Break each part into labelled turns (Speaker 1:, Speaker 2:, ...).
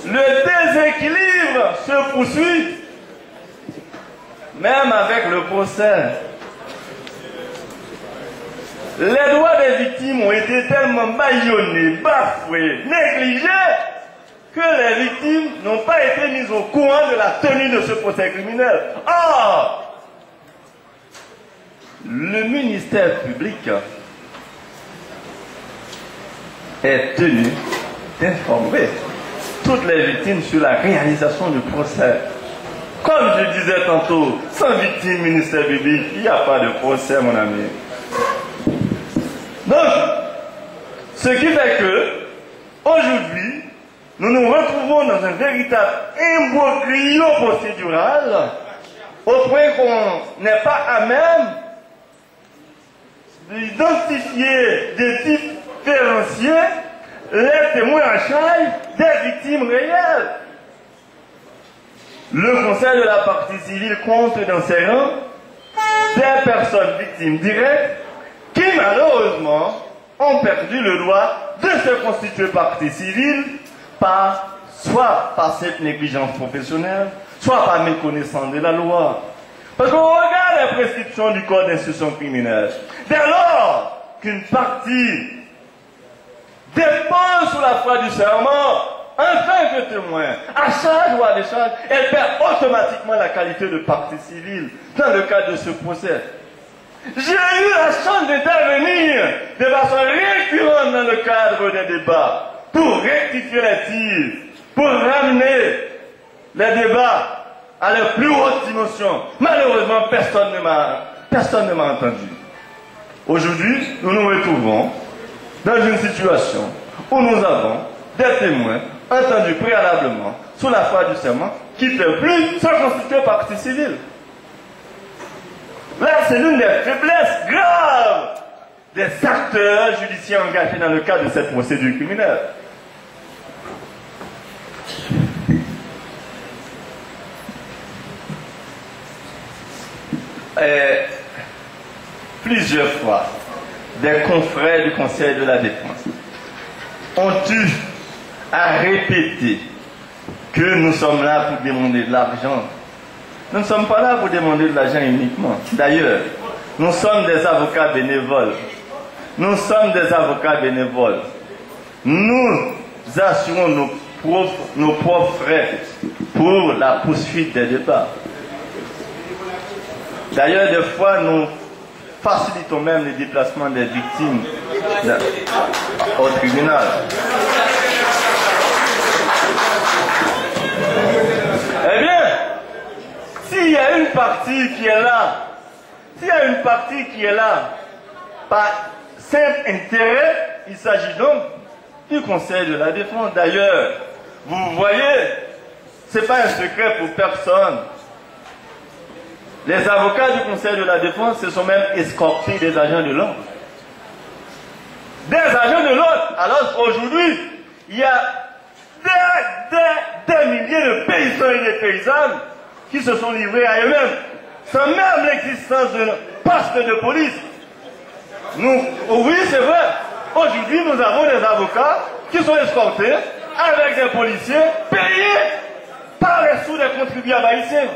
Speaker 1: le déséquilibre se poursuit, même avec le procès. Les droits des victimes ont été tellement bâillonnés, bafoués, négligés, que les victimes n'ont pas été mises au courant de la tenue de ce procès criminel. Or, le ministère public est tenu d'informer toutes les victimes sur la réalisation du procès. Comme je disais tantôt, sans victime, ministère public, il n'y a pas de procès, mon ami. Donc, ce qui fait que, aujourd'hui, nous nous retrouvons dans un véritable imbroglio procédural, au point qu'on n'est pas à même d'identifier, de différencier les témoins en charge des victimes réelles. Le Conseil de la partie civile compte dans ses rangs des personnes victimes directes qui malheureusement ont perdu le droit de se constituer partie civile soit par cette négligence professionnelle, soit par méconnaissance de la loi. Parce qu'on regarde les prescriptions du Code d'instruction criminelle. Dès lors qu'une partie dépose sous la foi du serment en tant que témoin, à charge ou à décharge, elle perd automatiquement la qualité de partie civile dans le cadre de ce procès. J'ai eu la chance d'intervenir de façon récurrente dans le cadre des débats pour rectifier les tirs, pour ramener les débats à leur plus haute dimension. Malheureusement, personne ne m'a entendu. Aujourd'hui, nous nous retrouvons dans une situation où nous avons des témoins entendus préalablement sous la foi du serment qui ne peuvent plus se constituer partie civile. Là, c'est l'une des faiblesses graves des acteurs judiciaires engagés dans le cadre de cette procédure criminelle. Plusieurs fois, des confrères du Conseil de la Défense ont eu à répéter que nous sommes là pour demander de l'argent. Nous ne sommes pas là pour demander de l'argent uniquement. D'ailleurs, nous sommes des avocats bénévoles. Nous sommes des avocats bénévoles. Nous assurons nos propres frais pour la poursuite des débats. D'ailleurs, des fois, nous facilitons même les déplacements des victimes au tribunal. Eh bien, s'il y a une partie qui est là, par simple intérêt, il s'agit donc du Conseil de la Défense. D'ailleurs, vous voyez, ce n'est pas un secret pour personne. Les avocats du Conseil de la Défense se sont même escortés des agents de l'ordre. Des agents de l'ordre. Alors aujourd'hui, il y a des milliers de paysans et des paysannes qui se sont livrés à eux-mêmes, sans même l'existence de poste de police. Oui, c'est vrai. Aujourd'hui, nous avons des avocats qui sont escortés avec des policiers payés par les sous des contribuables haïtiens.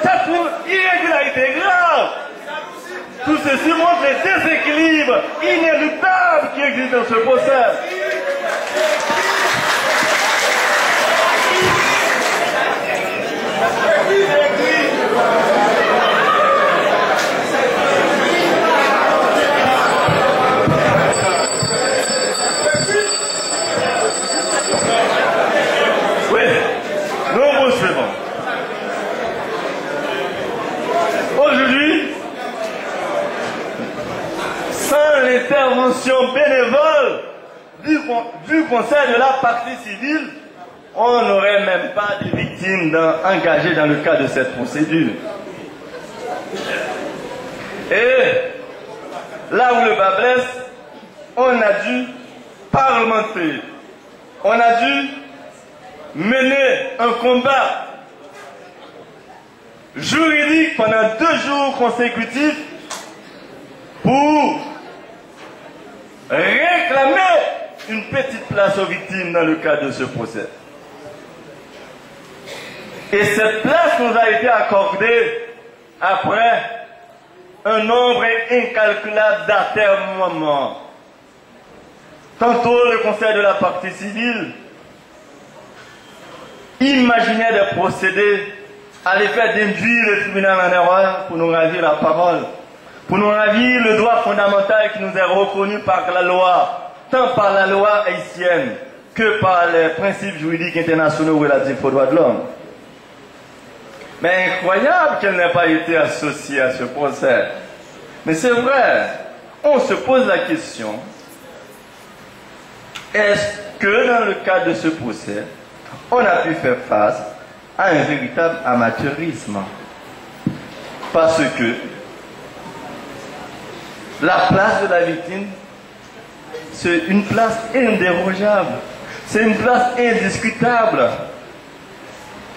Speaker 1: C'est une irrégularité grave. Tout ceci montre les déséquilibres inéluctables qui existent dans ce procès. Oui, nous poursuivons. Aujourd'hui, sans l'intervention bénévole du Conseil de la partie civile, on n'aurait même pas de victimes engagées dans le cadre de cette procédure. Et là où le bas blesse, on a dû parlementer, on a dû mener un combat juridique pendant 2 jours consécutifs pour réclamer une petite place aux victimes dans le cadre de ce procès. Et cette place nous a été accordée après un nombre incalculable d'atermoiements. Tantôt le Conseil de la partie civile imaginait des procédés à l'effet d'induire le tribunal en erreur pour nous ravir la parole, pour nous ravir le droit fondamental qui nous est reconnu par la loi, tant par la loi haïtienne que par les principes juridiques internationaux relatifs aux droits de l'homme. Mais incroyable qu'elle n'ait pas été associée à ce procès. Mais c'est vrai, on se pose la question, est-ce que dans le cadre de ce procès, on a pu faire face à un véritable amateurisme? Parce que la place de la victime, c'est une place indérogeable, c'est une place indiscutable,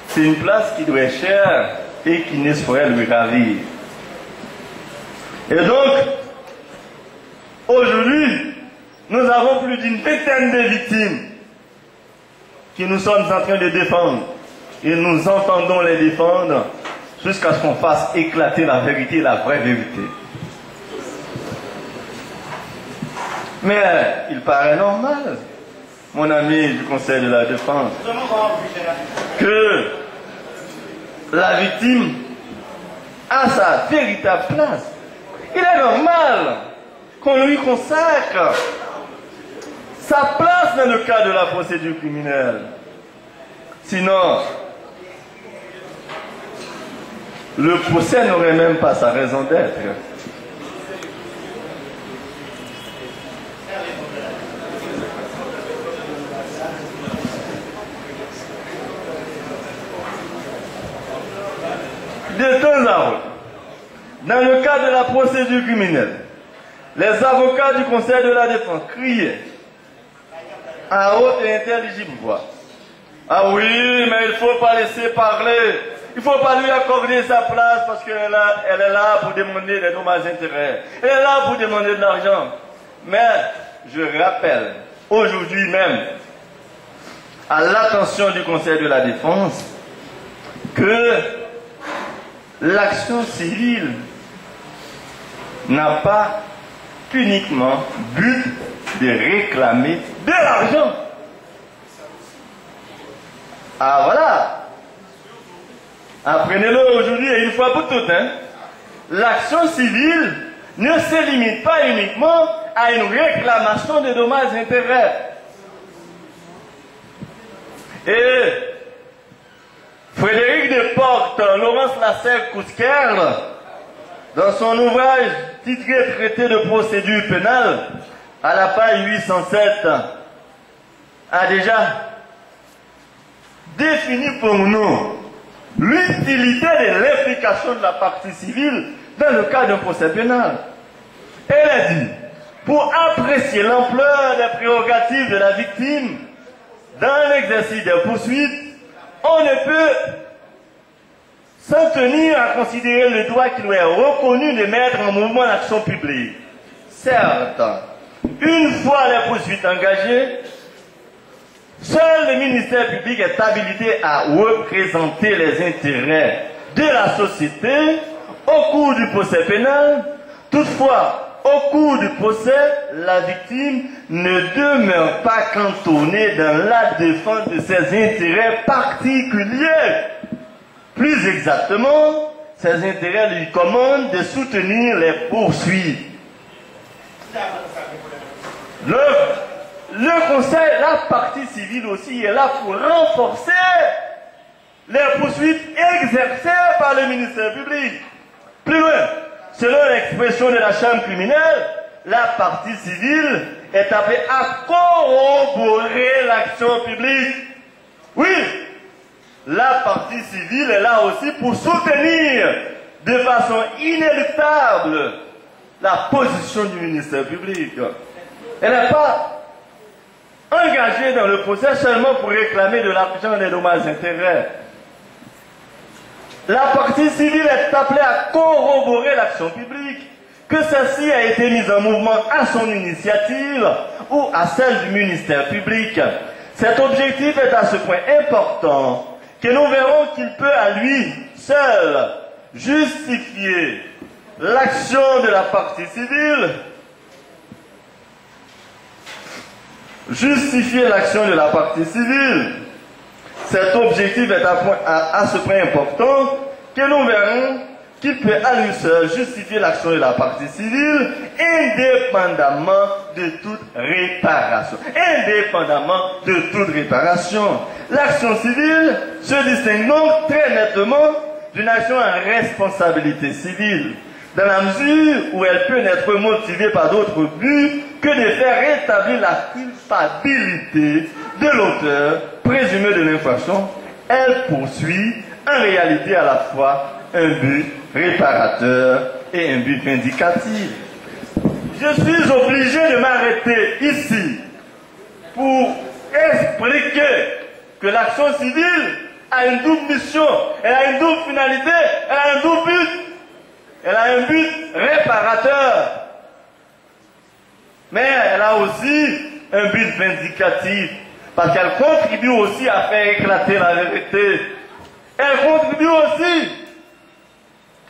Speaker 1: c'est une place qui doit être chère et qui ne saurait lui ravir. Et donc, aujourd'hui, nous avons plus d'une vingtaine de victimes que nous sommes en train de défendre. Et nous entendons les défendre jusqu'à ce qu'on fasse éclater la vérité, la vraie vérité. Mais il paraît normal, mon ami du Conseil de la Défense, que la victime a sa véritable place. Il est normal qu'on lui consacre sa place dans le cadre de la procédure criminelle. Sinon, le procès n'aurait même pas sa raison d'être. De temps à autre, dans le cadre de la procédure criminelle, les avocats du Conseil de la Défense criaient à haute et intelligible voix: ah oui, mais il ne faut pas laisser parler, il ne faut pas lui accorder sa place parce qu'elle est là pour demander des dommages intérêts, elle est là pour demander de l'argent. Mais je rappelle aujourd'hui même à l'attention du Conseil de la Défense que l'action civile n'a pas uniquement but de réclamer de l'argent. Ah voilà. Apprenez-le aujourd'hui et une fois pour toutes. L'action civile ne se limite pas uniquement à une réclamation de dommages et intérêts. Et Frédéric Desportes, Laurence Lasserre-Kouskerle, dans son ouvrage titré Traité de procédure pénale, à la page 807, a déjà défini pour nous l'utilité de l'implication de la partie civile dans le cadre d'un procès pénal. Elle a dit, pour apprécier l'ampleur des prérogatives de la victime dans l'exercice des poursuites, on ne peut s'en tenir à considérer le droit qui lui est reconnu de mettre en mouvement l'action publique. Certes, une fois les poursuites engagées, seul le ministère public est habilité à représenter les intérêts de la société au cours du procès pénal. Toutefois, au cours du procès, la victime ne demeure pas cantonnée dans la défense de ses intérêts particuliers. Plus exactement, ses intérêts lui commandent de soutenir les poursuites. Le Conseil, la partie civile aussi, est là pour renforcer les poursuites exercées par le ministère public. Plus loin, selon l'expression de la Chambre criminelle, la partie civile est appelée à corroborer l'action publique. Oui, la partie civile est là aussi pour soutenir de façon inéluctable la position du ministère public. Elle n'est pas engagée dans le procès seulement pour réclamer de l'argent et des dommages et intérêts. La partie civile est appelée à corroborer l'action publique, que celle-ci a été mise en mouvement à son initiative ou à celle du ministère public. Cet objectif est à ce point important que nous verrons qu'il peut à lui seul justifier l'action de la partie civile, Cet objectif est à ce point important que nous verrons qu'il peut à lui seul justifier l'action de la partie civile indépendamment de toute réparation. L'action civile se distingue donc très nettement d'une action en responsabilité civile, dans la mesure où elle peut n'être motivée par d'autres buts que de faire rétablir la culpabilité de l'auteur présumé de l'infraction. Elle poursuit en réalité à la fois un but réparateur et un but vindicatif. Je suis obligé de m'arrêter ici pour expliquer que l'action civile a une double mission, elle a une double finalité, elle a un double but. Elle a un but réparateur, mais elle a aussi un but vindicatif, parce qu'elle contribue aussi à faire éclater la vérité. Elle contribue aussi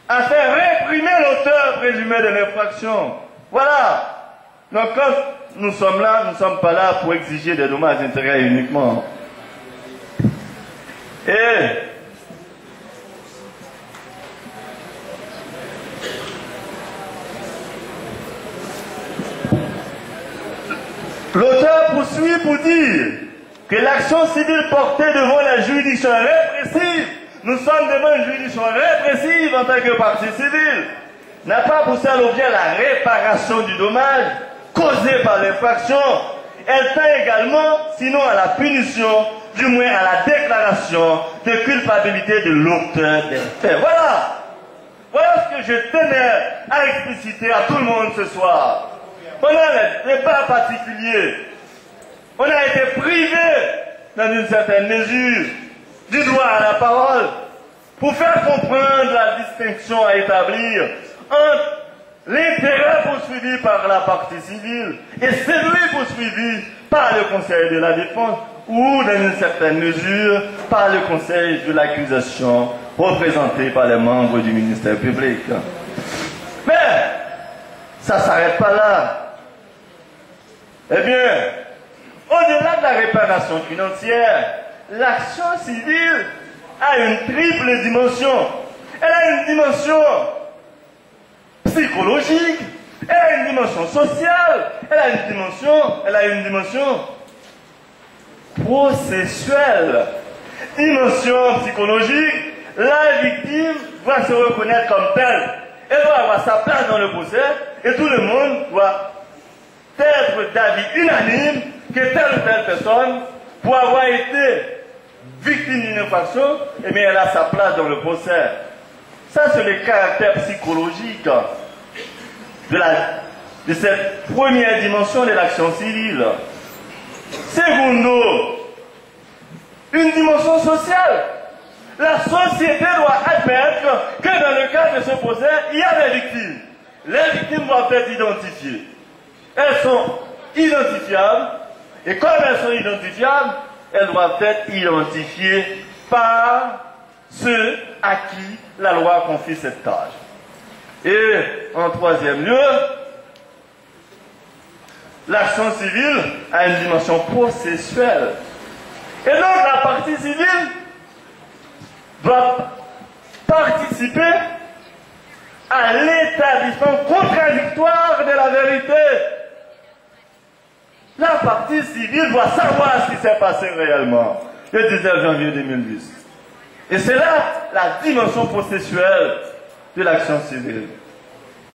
Speaker 1: à faire réprimer l'auteur présumé de l'infraction. Voilà. Donc quand nous sommes là, nous ne sommes pas là pour exiger des dommages d'intérêt uniquement. Et l'auteur poursuit pour dire que l'action civile portée devant la juridiction répressive, nous sommes devant une juridiction répressive en tant que partie civile, n'a pas pour ça l'objet la réparation du dommage causé par l'infraction. Elle tend également, sinon à la punition, du moins à la déclaration de culpabilité de l'auteur des faits. Voilà. Voilà ce que je tenais à expliciter à tout le monde ce soir. Pendant les débats particuliers, on a été privé, dans une certaine mesure, du droit à la parole, pour faire comprendre la distinction à établir entre l'intérêt poursuivi par la partie civile et celui poursuivi par le Conseil de la défense, ou dans une certaine mesure, par le Conseil de l'accusation, représenté par les membres du ministère public. Mais, ça ne s'arrête pas là. Eh bien, au-delà de la réparation financière, l'action civile a une triple dimension. Elle a une dimension psychologique, elle a une dimension sociale, elle a une dimension processuelle. Dimension psychologique, la victime doit se reconnaître comme telle. Elle doit avoir sa place dans le procès et tout le monde doit être d'avis unanime que telle ou telle personne, pour avoir été victime d'une infraction, eh bien elle a sa place dans le procès. Ça, c'est le caractère psychologique de cette première dimension de l'action civile. Secondo, une dimension sociale. La société doit admettre que dans le cas de ce procès, il y a des victimes. Les victimes doivent être identifiées. Elles sont identifiables, et comme elles sont identifiables, elles doivent être identifiées par ceux à qui la loi confie cette tâche. Et en troisième lieu, l'action civile a une dimension processuelle. Et donc la partie civile doit participer à l'établissement contradictoire de la vérité. La partie civile doit savoir ce qui s'est passé réellement le 19 janvier 2010. Et c'est là la dimension processuelle de l'action civile.